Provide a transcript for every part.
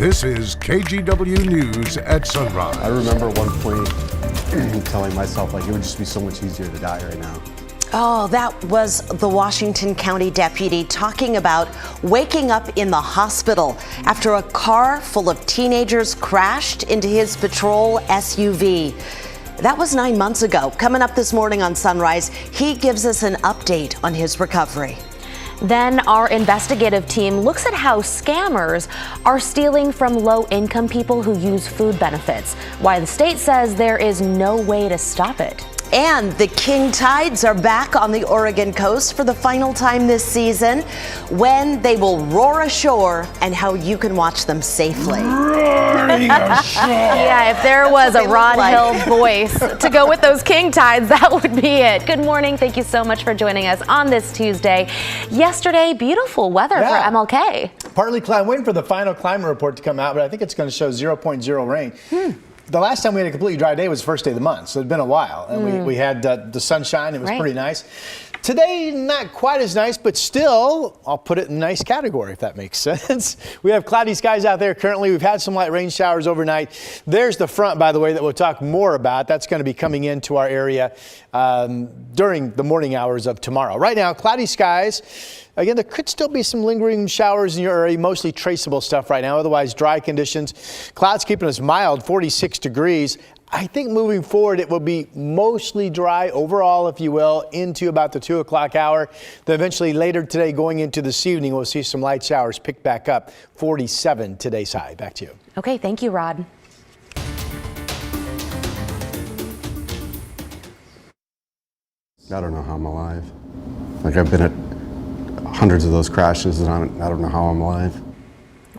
This is KGW News at Sunrise. I remember at one point telling myself, like, it would just be so much easier to die right now. Oh, that was the Washington County deputy talking about waking up in the hospital after a car full of teenagers crashed into his patrol SUV. That was 9 months ago. Coming up this morning on Sunrise, he gives us an update on his recovery. Then our investigative team looks at how scammers are stealing from low-income people who use food benefits, why the state says there is no way to stop it. And the king tides are back on the Oregon coast for the final time this season, when they will roar ashore and how you can watch them safely. Yeah, if there was a Rod Hill voice to go with those king tides, that would be it. Good morning. Thank you so much for joining us on this Tuesday. Yesterday, beautiful weather for MLK. Partly cloudy. Waiting for the final climate report to come out, but I think it's going to show 0.0 rain. The last time we had a completely dry day was the first day of the month, so it's been a while. And we had the sunshine. It was pretty nice. Today, not quite as nice, but still, I'll put it in nice category, if that makes sense. We have cloudy skies out there currently. We've had some light rain showers overnight. There's the front, by the way, that we'll talk more about. That's going to be coming into our area during the morning hours of tomorrow. Right now, cloudy skies. Again, there could still be some lingering showers in your area, mostly traceable stuff right now, otherwise dry conditions. Clouds keeping us mild, 46 degrees. I think moving forward, it will be mostly dry overall, if you will, into about the 2 o'clock hour. Then eventually later today, going into this evening, we'll see some light showers pick back up. 47 today's high. Back to you. Okay, thank you, Rod. I don't know how I'm alive. Like, I've been at hundreds of those crashes, and I don't know how I'm alive.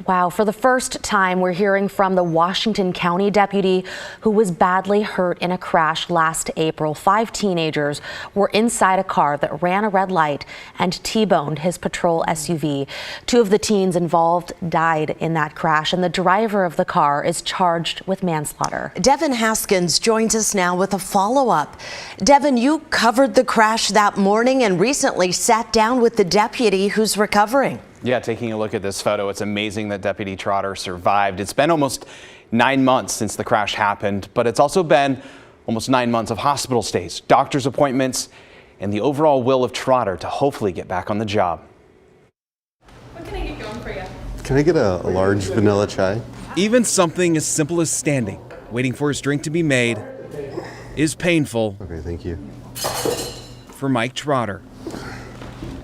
Wow, for the first time, we're hearing from the Washington County deputy who was badly hurt in a crash last April. 5 teenagers were inside a car that ran a red light and T-boned his patrol SUV. 2 of the teens involved died in that crash, and the driver of the car is charged with manslaughter. Devin Haskins joins us now with a follow-up. Devin, you covered the crash that morning and recently sat down with the deputy who's recovering. Yeah, taking a look at this photo, it's amazing that Deputy Trotter survived. It's been almost 9 months since the crash happened, but it's also been almost 9 months of hospital stays, doctor's appointments, and the overall will of Trotter to hopefully get back on the job. What can I get going for you? Can I get a large vanilla chai? Even something as simple as standing, waiting for his drink to be made, is painful. Okay, thank you. For Mike Trotter.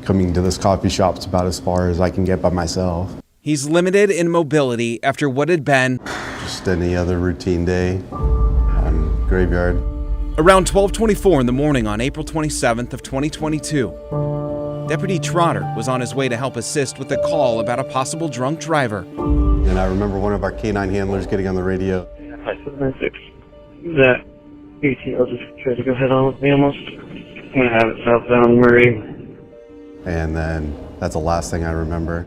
Coming to this coffee shop is about as far as I can get by myself. He's limited in mobility after what had been Just any other routine day on graveyard. Around 12:24 in the morning on April 27th of 2022. Deputy Trotter was on his way to help assist with a call about a possible drunk driver. And I remember one of our K9 handlers getting on the radio. 576. That ATL just tried to go head on with me almost. I'm gonna have it southbound Murray. And then that's the last thing I remember.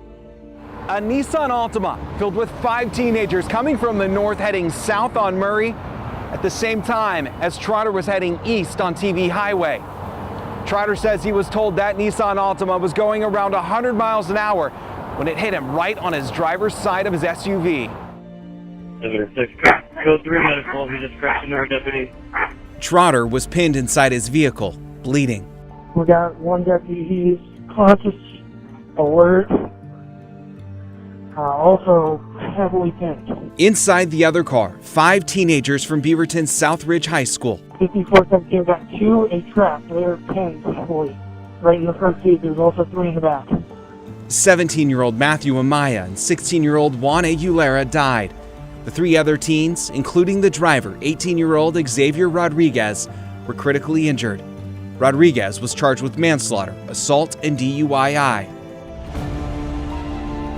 A Nissan Altima filled with 5 teenagers coming from the north heading south on Murray at the same time as Trotter was heading east on TV Highway. Trotter says he was told that Nissan Altima was going around 100 miles an hour when it hit him right on his driver's side of his SUV. Go 3 medical, he just crashed into our deputy. Trotter was pinned inside his vehicle, bleeding. We got one deputy, he's conscious, alert, also heavily pinned. Inside the other car, 5 teenagers from Beaverton's Southridge High School. 5417 got 2 a trap, they were pinned heavily. Right in the front seat, there's also 3 in the back. 17-year-old Matthew Amaya and 16-year-old Juan Aguilera died. The 3 other teens, including the driver, 18-year-old Xavier Rodriguez, were critically injured. Rodriguez was charged with manslaughter, assault, and DUI.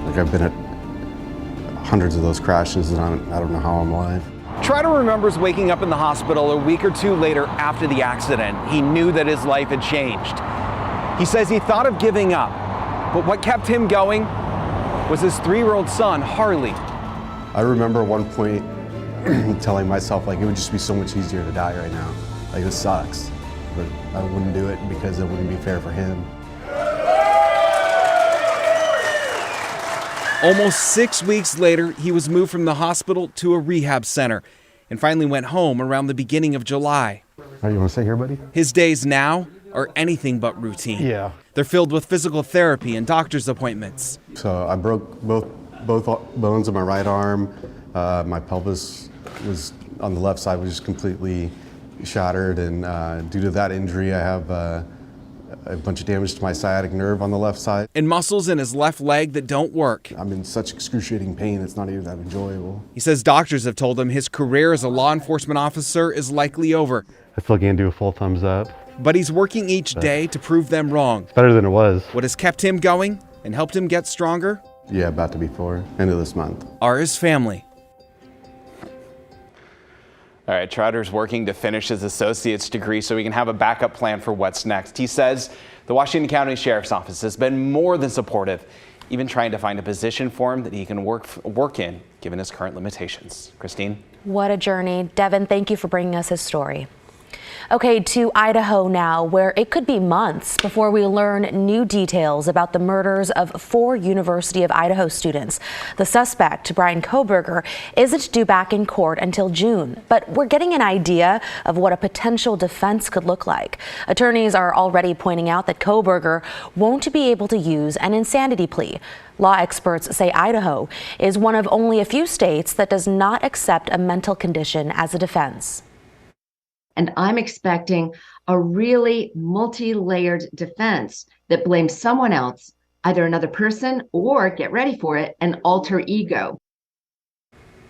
Like, I've been at hundreds of those crashes, and I don't know how I'm alive. Trotter remembers waking up in the hospital a week or 2 later after the accident. He knew that his life had changed. He says he thought of giving up, but what kept him going was his 3-year-old son, Harley. I remember at one point telling myself, like, it would just be so much easier to die right now. Like, this sucks. But I wouldn't do it because it wouldn't be fair for him. Almost 6 weeks later, he was moved from the hospital to a rehab center and finally went home around the beginning of July. All right, you want to stay here, buddy? His days now are anything but routine. Yeah. They're filled with physical therapy and doctor's appointments. So I broke both bones of my right arm. My pelvis was on the left side was just completely shattered, and due to that injury, I have a bunch of damage to my sciatic nerve on the left side. And muscles in his left leg that don't work. I'm in such excruciating pain, it's not even that enjoyable. He says doctors have told him his career as a law enforcement officer is likely over. I still can't do a full thumbs up. But he's working each day to prove them wrong. It's better than it was. What has kept him going and helped him get stronger? Yeah, about to be 4, end of this month. Are his family. All right, Trotter's working to finish his associate's degree so he can have a backup plan for what's next. He says the Washington County Sheriff's Office has been more than supportive, even trying to find a position for him that he can work in, given his current limitations. Christine? What a journey. Devin, thank you for bringing us his story. Okay, to Idaho now, where it could be months before we learn new details about the murders of 4 University of Idaho students. The suspect, Brian Kohberger, isn't due back in court until June, but we're getting an idea of what a potential defense could look like. Attorneys are already pointing out that Kohberger won't be able to use an insanity plea. Law experts say Idaho is one of only a few states that does not accept a mental condition as a defense. And I'm expecting a really multi-layered defense that blames someone else, either another person or, get ready for it, an alter ego.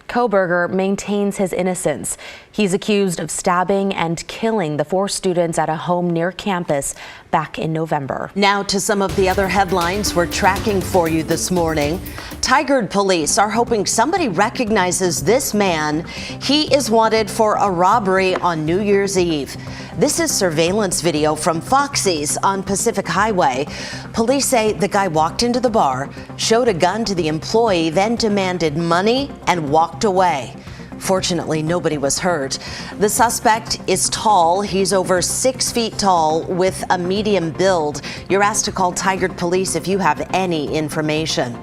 Kohberger maintains his innocence. He's accused of stabbing and killing the 4 students at a home near campus back in November. Now to some of the other headlines we're tracking for you this morning. Tigard police are hoping somebody recognizes this man. He is wanted for a robbery on New Year's Eve. This is surveillance video from Foxy's on Pacific Highway. Police say the guy walked into the bar, showed a gun to the employee, then demanded money and walked away. Fortunately, nobody was hurt. The suspect is tall. He's over 6 feet tall with a medium build. You're asked to call Tigard police if you have any information.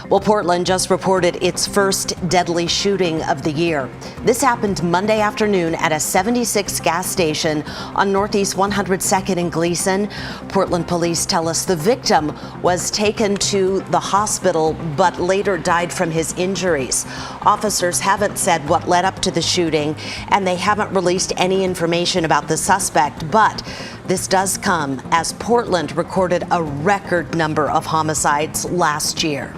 Well, Portland just reported its first deadly shooting of the year. This happened Monday afternoon at a 76 gas station on Northeast 102nd and Gleason. Portland police tell us the victim was taken to the hospital but later died from his injuries. Officers haven't said what led up to the shooting, and they haven't released any information about the suspect, but this does come as Portland recorded a record number of homicides last year.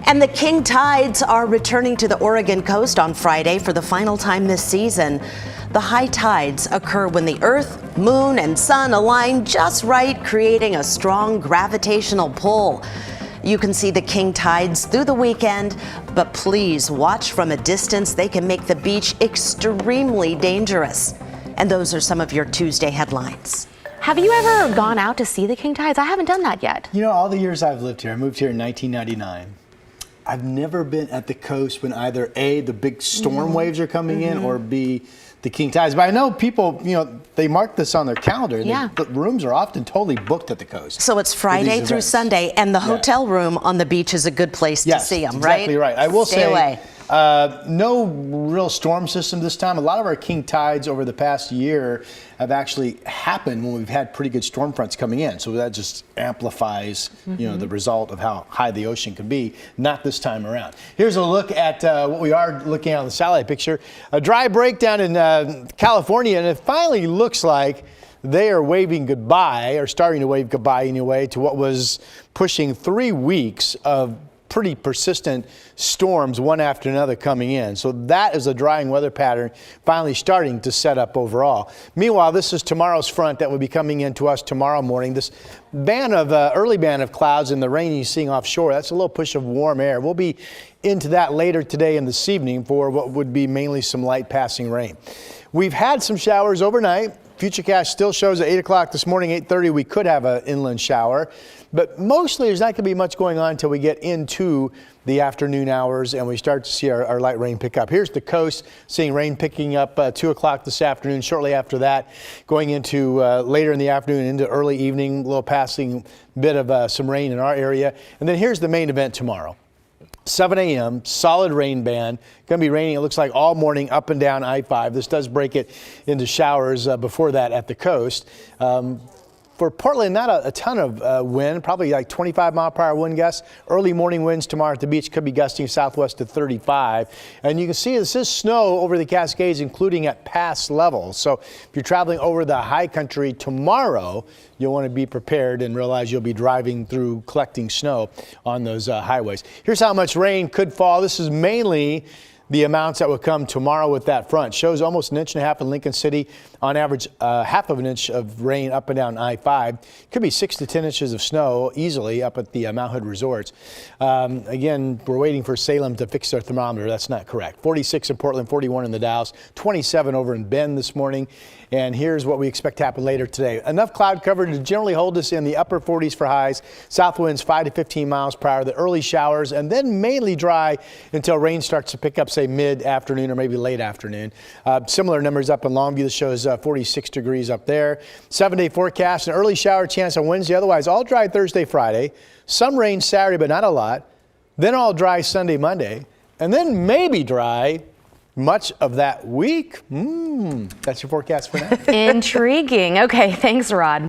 And the king tides are returning to the Oregon coast on Friday for the final time this season. The high tides occur when the Earth, moon, and sun align just right, creating a strong gravitational pull. You can see the king tides through the weekend, but please watch from a distance. They can make the beach extremely dangerous. And those are some of your Tuesday headlines. Have you ever gone out to see the king tides? I haven't done that yet. You know, all the years I've lived here, I moved here in 1999. I've never been at the coast when either A, the big storm waves are coming in, or B, the king tides. But I know people, you know, they mark this on their calendar. Yeah. The rooms are often totally booked at the coast. So it's Friday through Sunday, and the hotel room on the beach is a good place to see them, right? Exactly right. I will Stay say, away. no real storm system this time. A lot of our king tides over the past year have actually happened when we've had pretty good storm fronts coming in. So that just amplifies, you know, the result of how high the ocean can be. Not this time around. Here's a look at what we are looking at on the satellite picture. A dry breakdown in California, and it finally looks like they are waving goodbye, or starting to wave goodbye anyway, to what was pushing 3 weeks of pretty persistent storms, one after another, coming in. So that is a drying weather pattern finally starting to set up overall. Meanwhile, this is tomorrow's front that will be coming into us tomorrow morning. This band of early band of clouds and the rain you're seeing offshore, that's a little push of warm air. We'll be into that later today and this evening for what would be mainly some light passing rain. We've had some showers overnight. Futurecast still shows at 8 o'clock this morning, 8:30, we could have an inland shower. But mostly there's not going to be much going on until we get into the afternoon hours and we start to see our light rain pick up. Here's the coast, seeing rain picking up 2 o'clock this afternoon. Shortly after that, going into later in the afternoon into early evening, a little passing bit of some rain in our area. And then here's the main event tomorrow. 7 a.m., solid rain band. Going to be raining, it looks like, all morning up and down I-5. This does break it into showers before that at the coast. For Portland, not a ton of wind, probably like 25-mile-per-hour wind gusts. Early morning winds tomorrow at the beach could be gusting southwest to 35. And you can see this is snow over the Cascades, including at pass levels. So if you're traveling over the high country tomorrow, you'll want to be prepared and realize you'll be driving through collecting snow on those highways. Here's how much rain could fall. This is mainly the amounts that will come tomorrow with that front. Shows almost 1.5 inches in Lincoln City. On average, 1/2 inch of rain up and down I-5. Could be 6 to 10 inches of snow easily up at the Mount Hood resorts. Again, we're waiting for Salem to fix their thermometer. That's not correct. 46 in Portland, 41 in the Dalles, 27 over in Bend this morning. And here's what we expect to happen later today. Enough cloud cover to generally hold us in the upper 40s for highs. South winds 5 to 15 miles per hour. The early showers and then mainly dry until rain starts to pick up, say mid-afternoon or maybe late afternoon. Similar numbers up in Longview. This shows 46 degrees up there. 7-day forecast, an early shower chance on Wednesday. Otherwise, all dry Thursday, Friday. Some rain Saturday, but not a lot. Then all dry Sunday, Monday. And then maybe dry much of that week. That's your forecast for now. Intriguing. Okay, thanks, Rod.